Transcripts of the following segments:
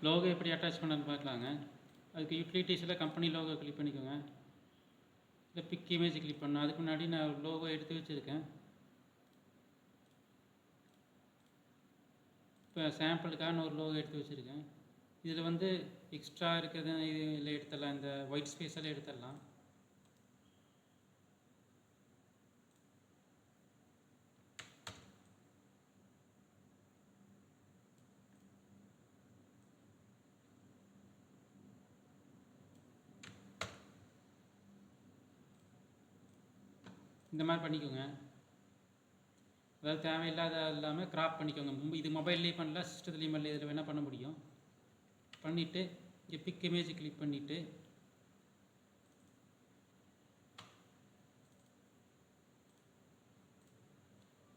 Logo எப்படி attach பண்ணணும்னு பார்க்கலாங்க. அதுக்கு யூட்டிலிட்டிஸில் கம்பெனி லோகோ கிளிக் பண்ணிக்கோங்க. இல்லை பிக் இமேஜ் கிளிக் பண்ணணும். அதுக்கு முன்னாடி நான் லோகோ எடுத்து வச்சுருக்கேன். இப்போ சாம்பிளுக்காக நான் ஒரு லோகோ எடுத்து வச்சுருக்கேன். இதில் வந்து எக்ஸ்ட்ரா இருக்கிறது இதில் எடுத்துடலாம். இந்த ஒயிட் ஸ்பேஸில் எடுத்துடலாம். இந்த மாதிரி பண்ணிக்கோங்க. அதாவது தேவையில்லாத இல்லாமல் கிராப் பண்ணிக்கோங்க. இது மொபைல்லேயும் பண்ணலாம், சிஸ்டத்துலேயும் பண்ணல, இதில் வேணால் பண்ண முடியும். பண்ணிவிட்டு இங்கே பிக் இமேஜ் கிளிக் பண்ணிவிட்டு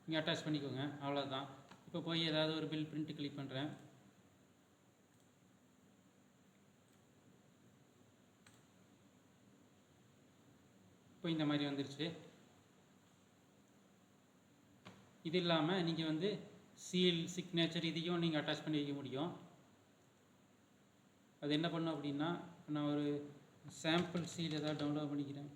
இங்கே அட்டாச் பண்ணிக்கோங்க. அவ்வளோதான். இப்போ போய் ஏதாவது ஒரு பில் பிரிண்ட் கிளிக் பண்ணுறேன். இப்போ இந்த மாதிரி வந்துருச்சு. இது இல்லாமல் நீங்கள் வந்து சீல், சிக்னேச்சர் இதையும் நீங்கள் அட்டாச் பண்ணி வைக்க முடியும். அது என்ன பண்ணும் அப்படின்னா, நான் ஒரு சாம்பிள் சீல் ஏதாவது டவுன்லோட் பண்ணிக்கிறேன்.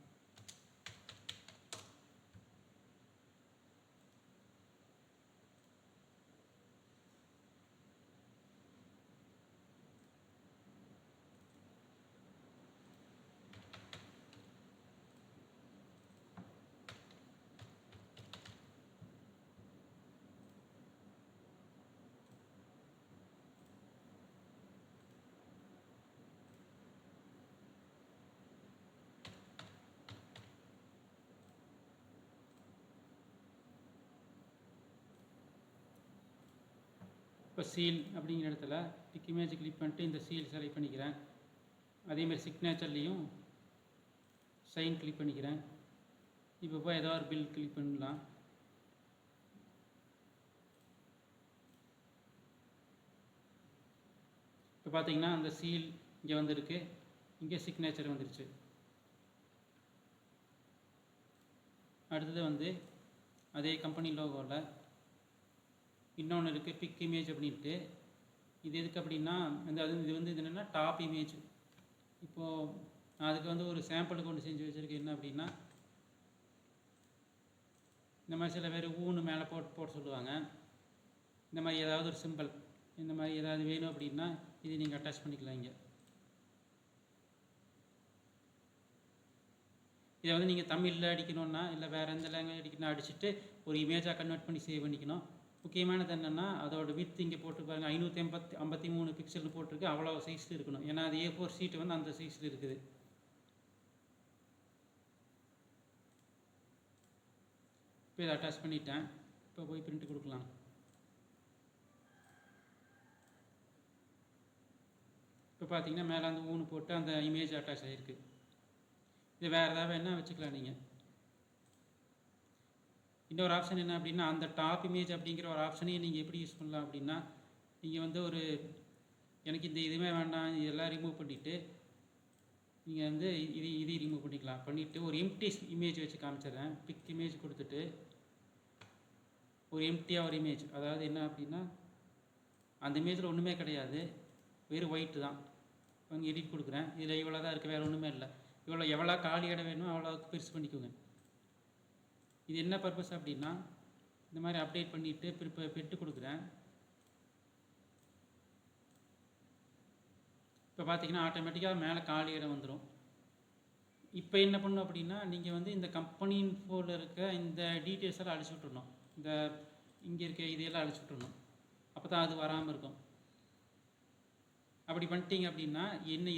இப்போ சீல் அப்படிங்கிற இடத்துல பிக் இமேஜ் கிளிக் பண்ணிட்டு இந்த சீல் செலக்ட் பண்ணிக்கிறேன். அதேமாதிரி சிக்னேச்சர்லேயும் சைன் கிளிக் பண்ணிக்கிறேன். இப்போ போய் ஏதோ ஒரு பில் கிளிக் பண்ணலாம். இப்போ பார்த்தீங்கன்னா அந்த சீல் இங்கே வந்துருக்கு, இங்கே சிக்னேச்சர் வந்துருச்சு. அடுத்தது வந்து அதே கம்பெனி லோகோவில் இன்னொன்று இருக்குது, பிக் இமேஜ் அப்படின்ட்டு. இது எதுக்கு அப்படின்னா இது வந்து இது என்னென்னா டாப் இமேஜ். இப்போது நான் அதுக்கு வந்து ஒரு சாம்பிளுக்கு ஒன்று செஞ்சு வச்சுருக்கேன். என்ன அப்படின்னா, இந்த மாதிரி சில பேர் ஊன்னு மேலே போட்டு சொல்லுவாங்க. இந்த மாதிரி ஏதாவது ஒரு சிம்பிள், இந்த மாதிரி ஏதாவது வேணும் அப்படின்னா இது நீங்கள் அட்டாச் பண்ணிக்கலாம். இங்கே இதை வந்து நீங்கள் தமிழில் அடிக்கணும்னா இல்லை வேறு எந்த லாங்குவேஜ் அடிக்கணும்னா அடிச்சுட்டு ஒரு இமேஜாக கன்வெர்ட் பண்ணி சேவ் பண்ணிக்கணும். முக்கியமானது என்னென்னா அதோட வித் இங்கே போட்டு பாருங்கள், 553 பிக்சல் போட்டிருக்கு. அவ்வளோ சைஸில் இருக்கணும். ஏன்னா அது A4 ஷீட்டு வந்து அந்த சைஸில் இருக்குது. இப்போ இதை அட்டாச் பண்ணிட்டேன். இப்போ போய் பிரிண்ட் கொடுக்கலாம். இப்போ பார்த்தீங்கன்னா மேலே அந்த ஊன்னு போட்டு அந்த இமேஜ் அட்டாச் ஆகிருக்கு. இது வேறு ஏதாவது வேணால் வச்சுக்கலாம். நீங்கள் இன்னொரு ஆப்ஷன் என்ன அப்படின்னா, அந்த டாப் இமேஜ் அப்படிங்கிற ஒரு ஆப்ஷனையும் நீங்கள் எப்படி யூஸ் பண்ணலாம் அப்படின்னா, நீங்கள் வந்து ஒரு எனக்கு இந்த இதுவுமே வேண்டாம், இதெல்லாம் ரிமூவ் பண்ணிவிட்டு நீங்கள் வந்து இதையும் ரிமூவ் பண்ணிக்கலாம். பண்ணிவிட்டு ஒரு எம்டி இமேஜ் வச்சு காமிச்சிடுறேன். பிக் இமேஜ் கொடுத்துட்டு ஒரு எம்டியாக ஒரு இமேஜ், அதாவது என்ன அப்படின்னா அந்த இமேஜில் ஒன்றுமே கிடையாது, வெறும் ஒயிட்டு தான். அங்கே எடிட் கொடுக்குறேன். இதில் இவ்வளோ தான் இருக்குது, வேறு ஒன்றுமே இல்லை. எவ்வளோ காலி இடம் வேணுமோ அவ்வளோ பெருசு பண்ணிக்கோங்க. இது என்ன பர்பஸ் அப்படின்னா, இந்த மாதிரி அப்டேட் பண்ணிவிட்டு இப்போ பெட்டு கொடுக்குறேன். இப்போ பார்த்தீங்கன்னா ஆட்டோமேட்டிக்காக மேலே காலி இடம் வந்துடும். இப்போ என்ன பண்ணணும் அப்படின்னா, நீங்கள் வந்து இந்த கம்பெனி இன்ஃபோவில் இருக்க இந்த டீட்டெயில்ஸ் எல்லாம் அழிச்சு விட்டுடணும். இந்த இங்கே இருக்க இதையெல்லாம் அழிச்சு விட்டுடணும். அப்போ தான் அது வராமல் இருக்கும். அப்படி பண்ணிட்டீங்க அப்படின்னா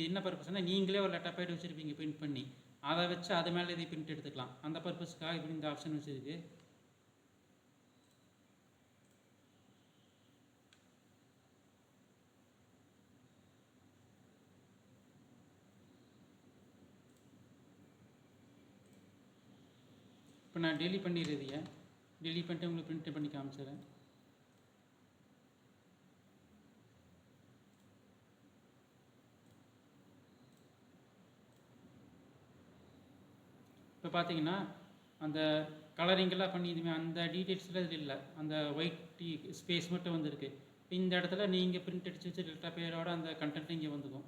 என்ன பர்பஸ்னால், நீங்களே ஒரு லெட்டர் பேட் வச்சுருப்பீங்க பிரிண்ட் பண்ணி, அதை வச்சு அது மேலே இதை பிரிண்ட் எடுத்துக்கலாம். அந்த பர்பஸ்க்காக இப்படி இந்த ஆப்ஷன் வச்சுருக்கு. இப்போ நான் டெலிட் பண்ணிடுறதைய டெலிட் பண்ணிட்டு உங்களுக்கு பிரிண்ட் பண்ணி காமிச்சிடுறேன். இப்போ பார்த்தீங்கன்னா அந்த கலரிங்கெல்லாம் பண்ணி இதுமே அந்த டீட்டெயில்ஸில் இது இல்லை, அந்த ஒயிட் ஸ்பேஸ் மட்டும் வந்துருக்கு. இந்த இடத்துல நீங்கள் பிரிண்ட் அடித்து வச்சு டெல்டா பேரோட அந்த கண்டென்ட் இங்கே வந்துக்கும்.